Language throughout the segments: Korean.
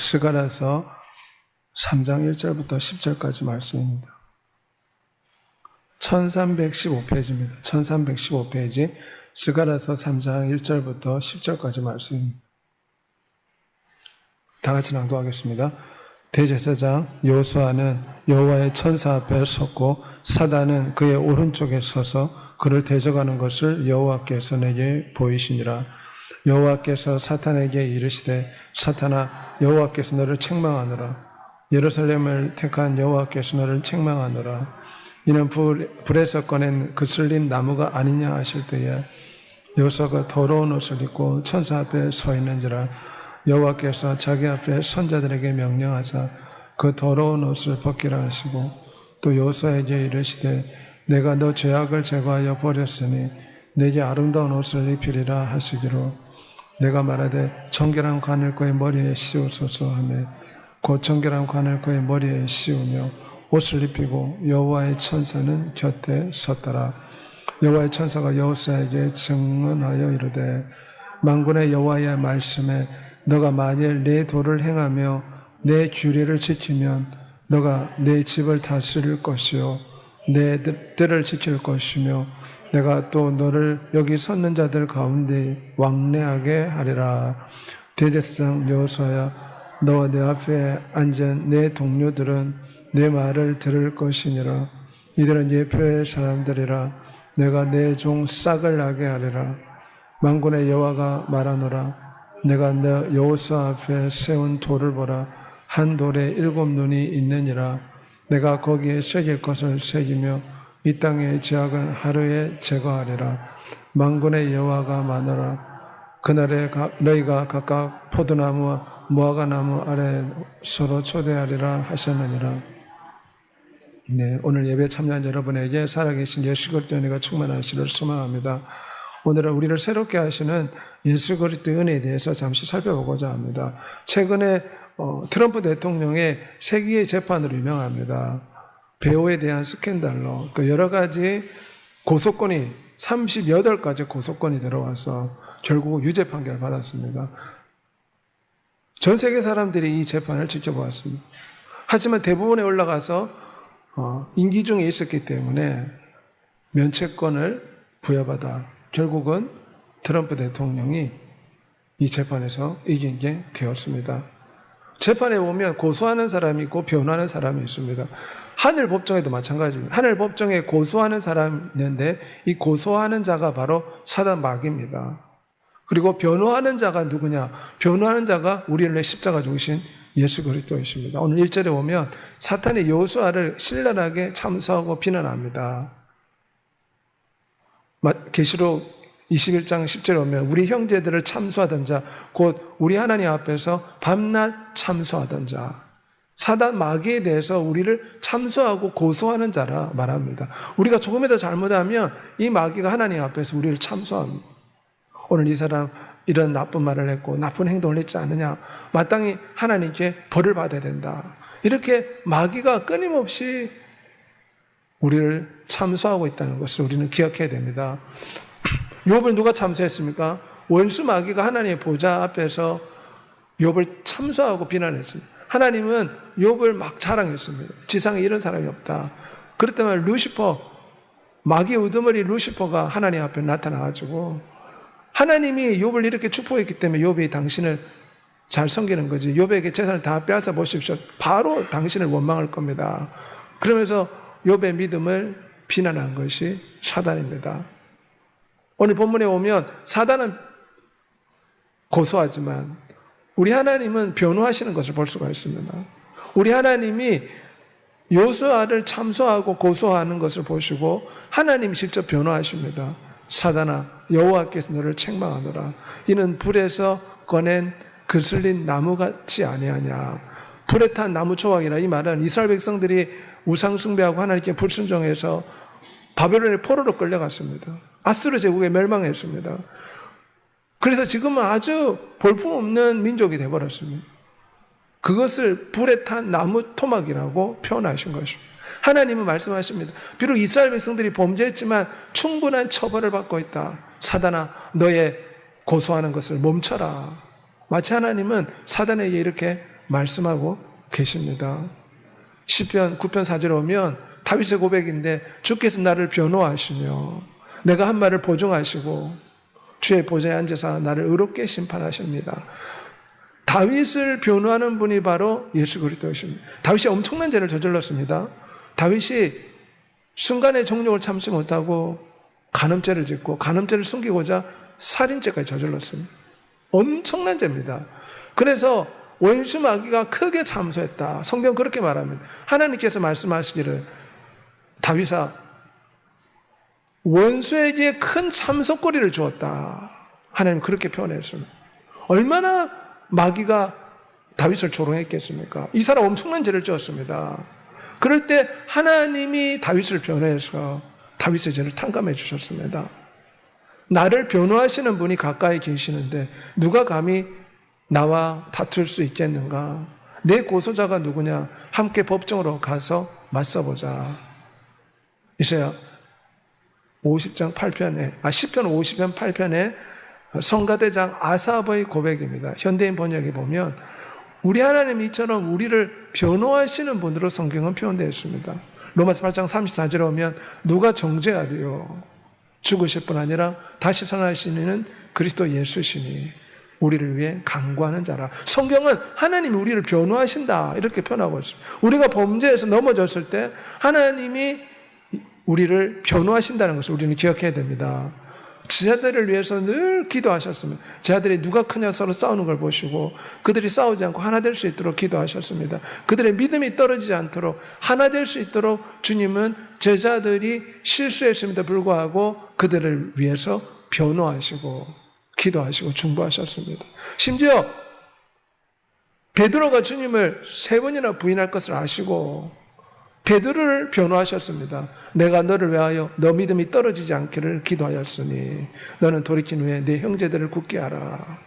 스가랴서 3장 1절부터 10절까지 말씀입니다. 1315페이지입니다. 1315페이지 스가랴서 3장 1절부터 10절까지 말씀입니다. 다 같이 낭독하겠습니다. 대제사장 여호수아는 여호와의 천사 앞에 섰고 사단은 그의 오른쪽에 서서 그를 대적하는 것을 여호와께서 내게 보이시니라. 여호와께서 사탄에게 이르시되 사탄아 여호와께서 너를 책망하노라. 예루살렘을 택한 여호와께서 너를 책망하노라. 이는 불에서 꺼낸 그슬린 나무가 아니냐 하실 때에 여호수아가 더러운 옷을 입고 천사 앞에 서 있는지라. 여호와께서 자기 앞에 선자들에게 명령하사 그 더러운 옷을 벗기라 하시고 또 여호수아에게 이르시되 내가 너 죄악을 제거하여 버렸으니 내게 아름다운 옷을 입히리라 하시기로 내가 말하되 정결한 관을 그의 머리에 씌우소서 하매 곧 정결한 관을 그의 머리에 씌우며 옷을 입히고 여호와의 천사는 곁에 섰더라. 여호와의 천사가 여호수아에게 증언하여 이르되 만군의 여호와의 말씀에 너가 만일 내 도를 행하며 내 규례를 지키면 너가 내 집을 다스릴 것이요 내 뜰을 지킬 것이며 내가 또 너를 여기 섰는 자들 가운데 왕래하게 하리라. 대제사장 여호수아야 너와 내 앞에 앉은 내 동료들은 내 말을 들을 것이니라. 이들은 예표의 사람들이라. 내가 내 종 싹을 나게 하리라. 만군의 여호와가 말하노라. 내가 너 여호수아 앞에 세운 돌을 보라. 한 돌에 7 눈이 있느니라. 내가 거기에 새길 것을 새기며 이 땅의 죄악을 하루에 제거하리라. 만군의 여호와가 말하노라. 그날에 너희가 각각 포도나무와 무화과나무 아래 서로 초대하리라 하셨느니라. 네, 오늘 예배 참여한 여러분에게 살아계신 예수 그리스도의 은혜가 충만하시기를 소망합니다. 오늘은 우리를 새롭게 하시는 예수 그리스도의 은혜에 대해서 잠시 살펴보고자 합니다. 최근에 트럼프 대통령의 세기의 재판으로 유명합니다. 배우에 대한 스캔들로 또 여러 가지 고소건이 38가지 고소건이 들어와서 결국 유죄 판결을 받았습니다. 전 세계 사람들이 이 재판을 지켜보았습니다. 하지만 대부분에 올라가서 임기 중에 있었기 때문에 면책권을 부여받아 결국은 트럼프 대통령이 이 재판에서 이긴 게 되었습니다. 재판에 보면 고소하는 사람이 있고 변호하는 사람이 있습니다. 하늘 법정에도 마찬가지입니다. 하늘 법정에 고소하는 사람이 있는데 이 고소하는 자가 바로 사단 마귀입니다. 그리고 변호하는 자가 누구냐? 변호하는 자가 우리를 십자가 죽으신 예수 그리스도이십니다. 오늘 1절에 보면 사탄이 여호수아를 신랄하게 참소하고 비난합니다. 계시록 21장 10절에 보면 우리 형제들을 참소하던 자, 곧 우리 하나님 앞에서 밤낮 참소하던 자, 사단 마귀에 대해서 우리를 참소하고 고소하는 자라 말합니다. 우리가 조금이라도 잘못하면 이 마귀가 하나님 앞에서 우리를 참소합니다. 오늘 이 사람 이런 나쁜 말을 했고 나쁜 행동을 했지 않느냐, 마땅히 하나님께 벌을 받아야 된다. 이렇게 마귀가 끊임없이 우리를 참소하고 있다는 것을 우리는 기억해야 됩니다. 욥을 누가 참소했습니까? 원수 마귀가 하나님의 보좌 앞에서 욥을 참소하고 비난했습니다. 하나님은 욥을 막 자랑했습니다. 지상에 이런 사람이 없다. 그렇다면 루시퍼, 마귀 우두머리 루시퍼가 하나님 앞에 나타나가지고 하나님이 욥을 이렇게 축복했기 때문에 욥이 당신을 잘 섬기는 거지. 욥에게 재산을 다 빼앗아 보십시오. 바로 당신을 원망할 겁니다. 그러면서 욥의 믿음을 비난한 것이 사단입니다. 오늘 본문에 오면 사단은 고소하지만 우리 하나님은 변호하시는 것을 볼 수가 있습니다. 우리 하나님이 여호수아를 참소하고 고소하는 것을 보시고 하나님이 직접 변호하십니다. 사단아 여호와께서 너를 책망하노라. 이는 불에서 꺼낸 그슬린 나무같이 아니하냐. 불에 탄 나무 조각이라. 이 말은 이스라엘 백성들이 우상 숭배하고 하나님께 불순종해서 바벨론의 포로로 끌려갔습니다. 아수르 제국에 멸망했습니다. 그래서 지금은 아주 볼품없는 민족이 되어버렸습니다. 그것을 불에 탄 나무 토막이라고 표현하신 것입니다. 하나님은 말씀하십니다. 비록 이스라엘 백성들이 범죄했지만 충분한 처벌을 받고 있다. 사단아 너의 고소하는 것을 멈춰라. 마치 하나님은 사단에게 이렇게 말씀하고 계십니다. 시편 9편 4절에 오면 다윗의 고백인데 주께서 나를 변호하시며 내가 한 말을 보증하시고 주의 보좌에 앉아서 나를 의롭게 심판하십니다. 다윗을 변호하는 분이 바로 예수 그리스도이십니다. 다윗이 엄청난 죄를 저질렀습니다. 다윗이 순간의 정욕을 참지 못하고 간음죄를 짓고 간음죄를 숨기고자 살인죄까지 저질렀습니다. 엄청난 죄입니다. 그래서 원수 마귀가 크게 참소했다. 성경 그렇게 말합니다. 하나님께서 말씀하시기를 다윗아 원수에게 큰 참소거리를 주었다. 하나님 그렇게 표현했습니다. 얼마나 마귀가 다윗을 조롱했겠습니까? 이 사람 엄청난 죄를 지었습니다. 그럴 때 하나님이 다윗을 변호해서 다윗의 죄를 탕감해 주셨습니다. 나를 변호하시는 분이 가까이 계시는데 누가 감히 나와 다툴 수 있겠는가? 내 고소자가 누구냐? 함께 법정으로 가서 맞서보자. 이사야 50장 8편에, 10편 50편 8편에 성가대장 아삽의 고백입니다. 현대인 번역에 보면 우리 하나님이 이처럼 우리를 변호하시는 분으로 성경은 표현되어 있습니다. 로마서 8장 34절에 오면 누가 정죄하리요? 죽으실 뿐 아니라 다시 살아나시는 그리스도 예수시니 우리를 위해 강구하는 자라. 성경은 하나님이 우리를 변호하신다 이렇게 표현하고 있습니다. 우리가 범죄에서 넘어졌을 때 하나님이 우리를 변호하신다는 것을 우리는 기억해야 됩니다. 제자들을 위해서 늘 기도하셨습니다. 제자들이 누가 크냐 서로 싸우는 걸 보시고 그들이 싸우지 않고 하나 될 수 있도록 기도하셨습니다. 그들의 믿음이 떨어지지 않도록 하나 될 수 있도록 주님은 제자들이 실수했음에도 불구하고 그들을 위해서 변호하시고 기도하시고 중보하셨습니다. 심지어 베드로가 주님을 3번이나 부인할 것을 아시고 베드로를 변호하셨습니다. 내가 너를 위하여 너 믿음이 떨어지지 않기를 기도하였으니 너는 돌이킨 후에 네 형제들을 굳게 하라.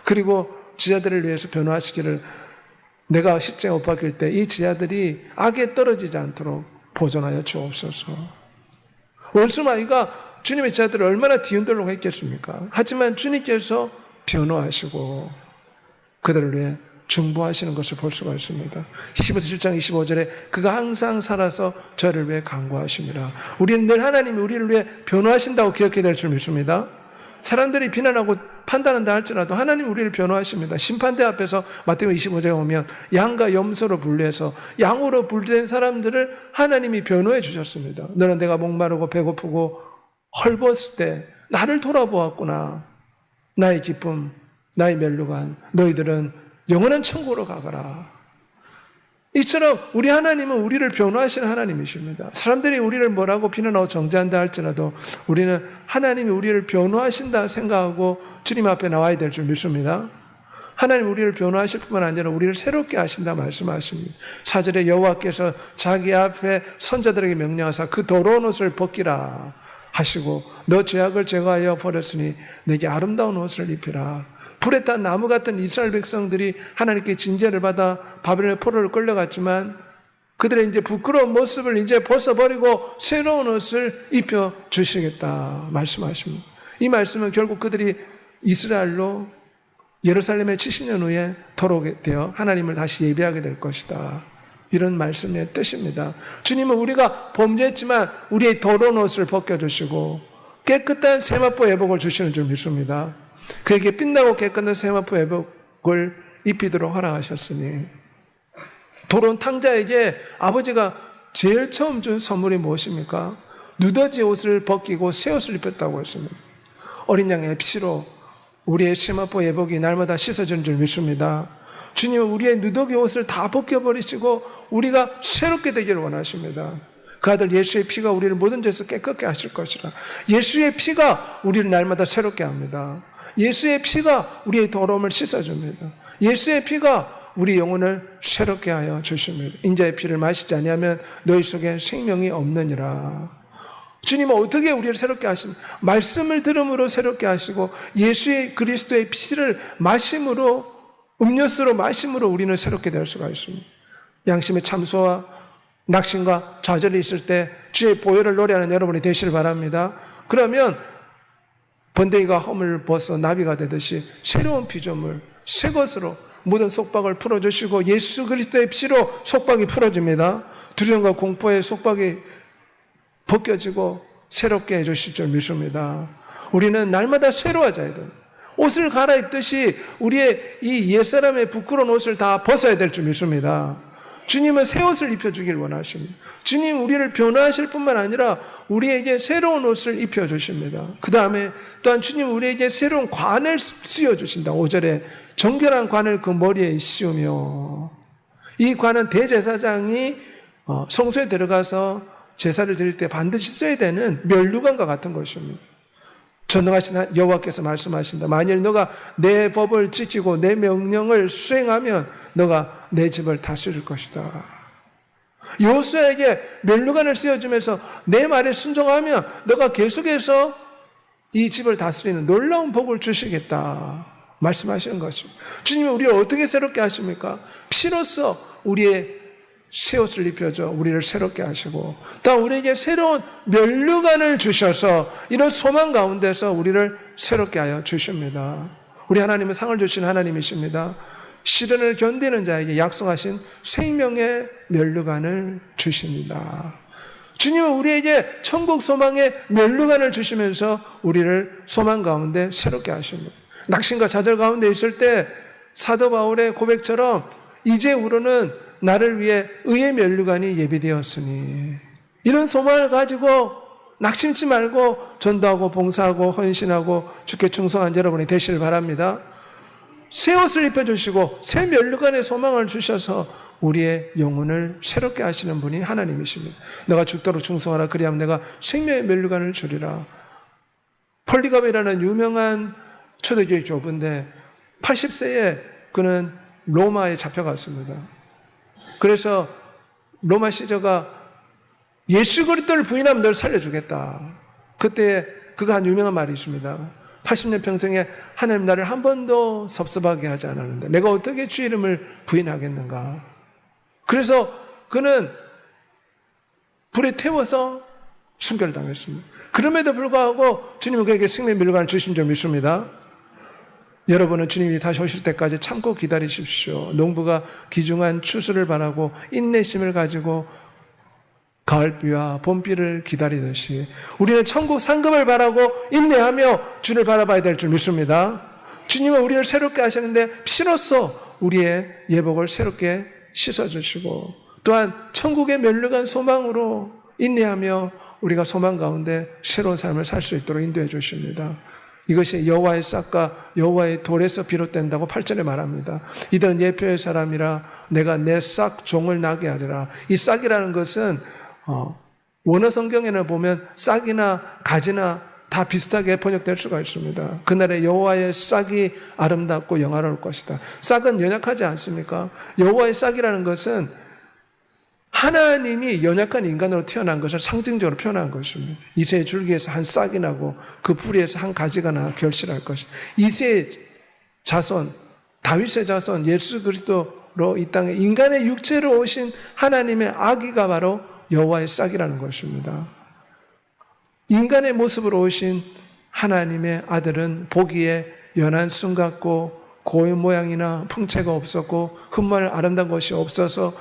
그리고 지자들을 위해서 변호하시기를 내가 십자가에 못 박힐 때 이 지자들이 악에 떨어지지 않도록 보존하여 주옵소서. 원수마귀가 주님의 지자들을 얼마나 뒤흔들려고 했겠습니까? 하지만 주님께서 변호하시고 그들을 위해 중보하시는 것을 볼 수가 있습니다. 히브리서 7장 25절에 그가 항상 살아서 저를 위해 간구하십니다. 우리는 늘 하나님이 우리를 위해 변호하신다고 기억해야 될 줄 믿습니다. 사람들이 비난하고 판단한다 할지라도 하나님 우리를 변호하십니다. 심판대 앞에서 마태복음 25장에 오면 양과 염소로 분류해서 양으로 분류된 사람들을 하나님이 변호해 주셨습니다. 너는 내가 목마르고 배고프고 헐벗을 때 나를 돌아보았구나. 나의 기쁨, 나의 멸류관, 너희들은 영원한 천국으로 가거라. 이처럼 우리 하나님은 우리를 변호하시는 하나님이십니다. 사람들이 우리를 뭐라고 비난하고 정죄한다 할지라도 우리는 하나님이 우리를 변호하신다 생각하고 주님 앞에 나와야 될 줄 믿습니다. 하나님 우리를 변호하실 뿐만 아니라 우리를 새롭게 하신다 말씀하십니다. 4절에 여호와께서 자기 앞에 선자들에게 명령하사 그 더러운 옷을 벗기라 하시고 너 죄악을 제거하여 버렸으니 내게 아름다운 옷을 입히라. 불에 탄 나무 같은 이스라엘 백성들이 하나님께 징계를 받아 바벨론의 포로로 끌려갔지만 그들의 이제 부끄러운 모습을 이제 벗어버리고 새로운 옷을 입혀 주시겠다 말씀하십니다. 이 말씀은 결국 그들이 이스라엘로 예루살렘에 70년 후에 돌아오게 되어 하나님을 다시 예배하게 될 것이다. 이런 말씀의 뜻입니다. 주님은 우리가 범죄했지만 우리의 더러운 옷을 벗겨주시고 깨끗한 세마포 예복을 주시는 줄 믿습니다. 그에게 빛나고 깨끗한 세마포 예복을 입히도록 허락하셨으니 도론 탕자에게 아버지가 제일 처음 준 선물이 무엇입니까? 누더지 옷을 벗기고 새 옷을 입혔다고 했습니다. 어린 양의 피로 우리의 세마포 예복이 날마다 씻어지는 줄 믿습니다. 주님은 우리의 누더기 옷을 다 벗겨버리시고 우리가 새롭게 되기를 원하십니다. 그 아들 예수의 피가 우리를 모든 죄에서 깨끗게 하실 것이라. 예수의 피가 우리를 날마다 새롭게 합니다. 예수의 피가 우리의 더러움을 씻어줍니다. 예수의 피가 우리 영혼을 새롭게 하여 주십니다. 인자의 피를 마시지 아니하면 너희 속에 생명이 없느니라. 주님은 어떻게 우리를 새롭게 하십니까? 말씀을 들음으로 새롭게 하시고 예수의 그리스도의 피를 마심으로 음료수로 마심으로 우리는 새롭게 될 수가 있습니다. 양심의 참소와 낙심과 좌절이 있을 때 주의 보혈을 노래하는 여러분이 되시길 바랍니다. 그러면 번데기가 허물을 벗어 나비가 되듯이 새로운 피조물, 새 것으로 모든 속박을 풀어주시고 예수 그리스도의 피로 속박이 풀어집니다. 두려움과 공포의 속박이 벗겨지고 새롭게 해주실 줄 믿습니다. 우리는 날마다 새로워져야 됩니다. 옷을 갈아입듯이 우리의 이 옛사람의 부끄러운 옷을 다 벗어야 될 줄 믿습니다. 주님은 새 옷을 입혀주길 원하십니다. 주님 우리를 변화하실 뿐만 아니라 우리에게 새로운 옷을 입혀주십니다. 그 다음에 또한 주님 우리에게 새로운 관을 씌워주신다. 5절에 정결한 관을 그 머리에 씌우며, 이 관은 대제사장이 성소에 들어가서 제사를 드릴 때 반드시 써야 되는 면류관과 같은 것입니다. 전능하신 여호와께서 말씀하신다. 만일 너가 내 법을 지키고 내 명령을 수행하면 너가 내 집을 다스릴 것이다. 여호수아에게 면류관을 씌워주면서 내 말에 순종하면 너가 계속해서 이 집을 다스리는 놀라운 복을 주시겠다 말씀하시는 것입니다. 주님이 우리를 어떻게 새롭게 하십니까? 피로써 우리의 새 옷을 입혀줘 우리를 새롭게 하시고, 또 우리에게 새로운 면류관을 주셔서 이런 소망 가운데서 우리를 새롭게 하여 주십니다. 우리 하나님은 상을 주신 하나님이십니다. 시련을 견디는 자에게 약속하신 생명의 면류관을 주십니다. 주님은 우리에게 천국 소망의 면류관을 주시면서 우리를 소망 가운데 새롭게 하십니다. 낙심과 좌절 가운데 있을 때 사도 바울의 고백처럼 이제후로는 나를 위해 의의 면류관이 예비되었으니, 이런 소망을 가지고 낙심치 말고 전도하고 봉사하고 헌신하고 주께 충성한 여러분이 되시길 바랍니다. 새 옷을 입혀주시고 새 면류관의 소망을 주셔서 우리의 영혼을 새롭게 하시는 분이 하나님이십니다. 너가 죽도록 충성하라, 그리하면 내가 생명의 면류관을 주리라. 폴리갑이라는 유명한 초대교회 교부인데 80세에 그는 로마에 잡혀갔습니다. 그래서 로마 시저가 예수 그리스도를 부인하면 널 살려주겠다. 그때 그가 한 유명한 말이 있습니다. 80년 평생에 하나님 나를 한 번도 섭섭하게 하지 않았는데 내가 어떻게 주 이름을 부인하겠는가. 그래서 그는 불에 태워서 순교를 당했습니다. 그럼에도 불구하고 주님은 그에게 생명의 면류관을 주신 줄 믿습니다. 여러분은 주님이 다시 오실 때까지 참고 기다리십시오. 농부가 귀중한 추수를 바라고 인내심을 가지고 가을비와 봄비를 기다리듯이 우리는 천국 상급을 바라고 인내하며 주를 바라봐야 될 줄 믿습니다. 주님은 우리를 새롭게 하시는데 피로써 우리의 예복을 새롭게 씻어주시고, 또한 천국의 면류관 소망으로 인내하며 우리가 소망 가운데 새로운 삶을 살 수 있도록 인도해 주십니다. 이것이 여호와의 싹과 여호와의 돌에서 비롯된다고 8절에 말합니다. 이들은 예표의 사람이라 내가 내 싹 종을 나게 하리라. 이 싹이라는 것은 원어 성경에는 보면 싹이나 가지나 다 비슷하게 번역될 수가 있습니다. 그날에 여호와의 싹이 아름답고 영화로울 것이다. 싹은 연약하지 않습니까? 여호와의 싹이라는 것은 하나님이 연약한 인간으로 태어난 것을 상징적으로 표현한 것입니다. 이새의 줄기에서 한 싹이 나고 그 뿌리에서 한 가지가 나 결실할 것이다. 이새의 자손, 다윗의 자손 예수 그리스도로 이 땅에 인간의 육체로 오신 하나님의 아기가 바로 여호와의 싹이라는 것입니다. 인간의 모습으로 오신 하나님의 아들은 보기에 연한 순 같고 고의 모양이나 풍채가 없었고 흠말 아름다운 것이 없어서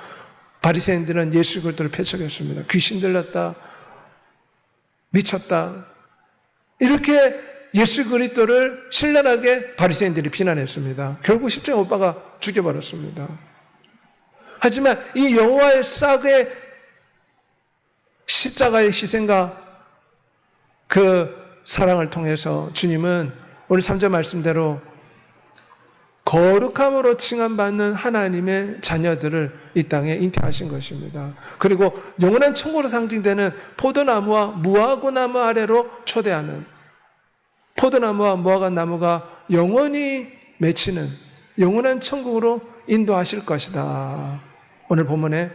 바리새인들은 예수 그리스도를 배척했습니다. 귀신 들렸다, 미쳤다, 이렇게 예수 그리스도를 신랄하게 바리새인들이 비난했습니다. 결국 십자가 못 박아 죽여버렸습니다. 하지만 이 여호와의 싹의 십자가의 희생과 그 사랑을 통해서 주님은 오늘 3절 말씀대로 거룩함으로 칭함받는 하나님의 자녀들을 이 땅에 잉태하신 것입니다. 그리고 영원한 천국으로 상징되는 포도나무와 무화과 나무 아래로 초대하는, 포도나무와 무화과 나무가 영원히 맺히는 영원한 천국으로 인도하실 것이다. 오늘 본문에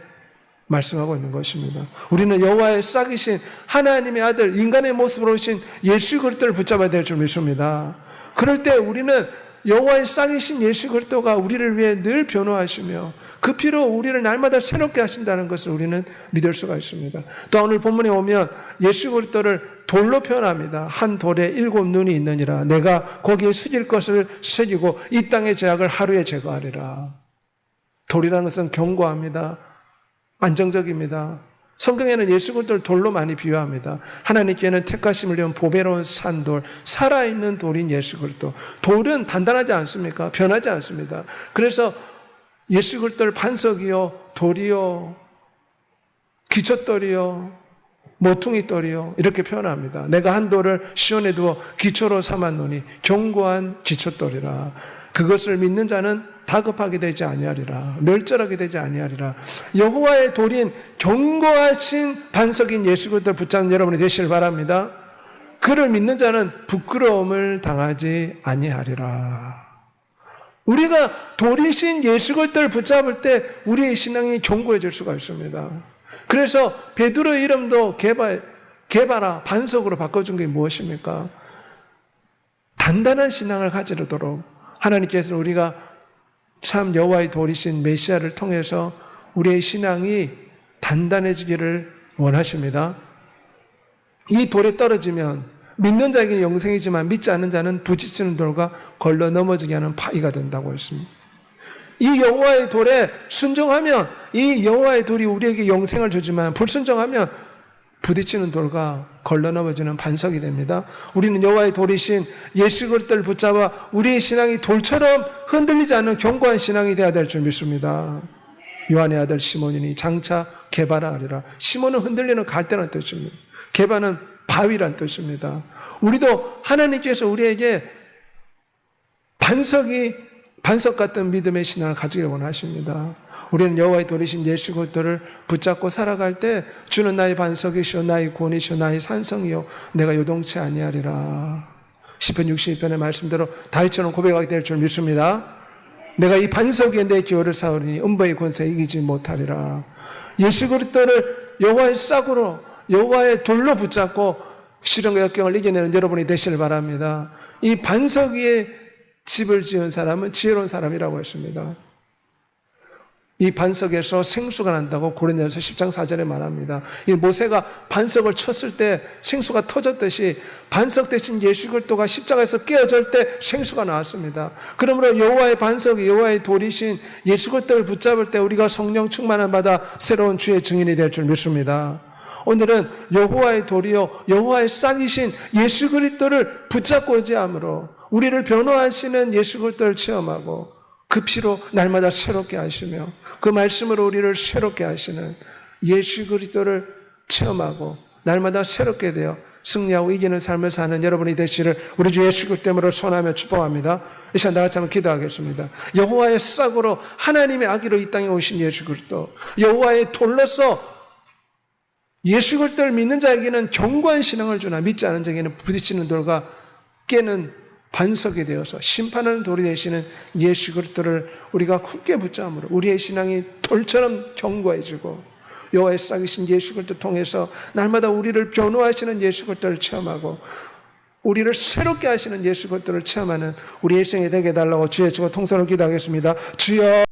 말씀하고 있는 것입니다. 우리는 여호와의 싹이신 하나님의 아들, 인간의 모습으로 오신 예수 그리스도를 붙잡아야 될 줄 믿습니다. 그럴 때 우리는 여호와의 싹이신 예수 그리스도가 우리를 위해 늘 변호하시며 그 피로 우리를 날마다 새롭게 하신다는 것을 우리는 믿을 수가 있습니다. 또 오늘 본문에 오면 예수 그리스도를 돌로 표현합니다. 한 돌에 7눈이 있느니라. 내가 거기에 새길 것을 새기고 이 땅의 죄악을 하루에 제거하리라. 돌이라는 것은 견고합니다. 안정적입니다. 성경에는 예수 그리스도를 돌로 많이 비유합니다. 하나님께는 택하심을 위한 보배로운 산돌, 살아있는 돌인 예수 그리스도. 돌은 단단하지 않습니까? 변하지 않습니다. 그래서 예수 그리스도를 반석이요, 돌이요, 기초돌이요, 모퉁이돌이요 이렇게 표현합니다. 내가 한 돌을 시온에 두어 기초로 삼았노니 견고한 기초돌이라. 그것을 믿는 자는 다급하게 되지 아니하리라. 멸절하게 되지 아니하리라. 여호와의 돌인 견고하신 반석인 예수 그리스도를 붙잡는 여러분이 되시길 바랍니다. 그를 믿는 자는 부끄러움을 당하지 아니하리라. 우리가 돌이신 예수 그리스도를 붙잡을 때 우리의 신앙이 견고해질 수가 있습니다. 그래서 베드로의 이름도 게바라, 반석으로 바꿔준 게 무엇입니까? 단단한 신앙을 가지도록 하나님께서는 우리가 참 여호와의 돌이신 메시아를 통해서 우리의 신앙이 단단해지기를 원하십니다. 이 돌에 떨어지면 믿는 자에게는 영생이지만 믿지 않는 자는 부딪히는 돌과 걸러 넘어지게 하는 파이가 된다고 했습니다. 이 여호와의 돌에 순종하면 이 여호와의 돌이 우리에게 영생을 주지만 불순종하면 부딪히는 돌과 걸러 넘어지는 반석이 됩니다. 우리는 여호와의 돌이신 예수 그리스도를 붙잡아 우리의 신앙이 돌처럼 흔들리지 않는 견고한 신앙이 되어야 될 줄 믿습니다. 요한의 아들 시몬이니 장차 게바라 하리라. 시몬은 흔들리는 갈대라는 뜻입니다. 게바는 바위란 뜻입니다. 우리도 하나님께서 우리에게 반석 같은 믿음의 신앙을 가지기를 원하십니다. 우리는 여호와의 돌이신 예수 그리스도를 붙잡고 살아갈 때 주는 나의 반석이시오 나의 구원이시오 나의 산성이요 내가 요동치 아니하리라. 시편 62편의 말씀대로 다윗처럼 고백하게 될 줄 믿습니다. 내가 이 반석 위에 내 기호를 쌓으리니 음부의 권세에 이기지 못하리라. 예수 그리스도를 여호와의 싹으로 여호와의 돌로 붙잡고 시련과 역경을 이겨내는 여러분이 되시길 바랍니다. 이 반석 위에 집을 지은 사람은 지혜로운 사람이라고 했습니다. 이 반석에서 생수가 난다고 고린도전서 10장 4절에 말합니다. 이 모세가 반석을 쳤을 때 생수가 터졌듯이 반석 대신 예수 그리스도가 십자가에서 깨어질 때 생수가 나왔습니다. 그러므로 여호와의 반석이 여호와의 돌이신 예수 그리스도를 붙잡을 때 우리가 성령 충만함 받아 새로운 주의 증인이 될 줄 믿습니다. 오늘은 여호와의 돌이요 여호와의 싹이신 예수 그리스도를 붙잡고자 함으로 우리를 변호하시는 예수 그리스도를 체험하고 그 피로 날마다 새롭게 하시며 그 말씀으로 우리를 새롭게 하시는 예수 그리스도를 체험하고 날마다 새롭게 되어 승리하고 이기는 삶을 사는 여러분이 되시를 우리 주 예수 그리스도로 소원하며 축복합니다. 이 시간 다 같이 한번 기도하겠습니다. 여호와의 싹으로 하나님의 아기로 이 땅에 오신 예수 그리스도, 여호와의 돌로서 예수 그리스도를 믿는 자에게는 견고한 신앙을 주나 믿지 않은 자에게는 부딪히는 돌과 깨는 반석이 되어서 심판하는 돌이 되시는 예수 그리스도를 우리가 굳게 붙잡으므로 우리의 신앙이 돌처럼 견고해지고 여호와의 싹이신 예수 그리스도 통해서 날마다 우리를 변호하시는 예수 그리스도를 체험하고 우리를 새롭게 하시는 예수 그리스도를 체험하는 우리 일생에 되게 해달라고 주의 주고 통성으로 기도하겠습니다. 주여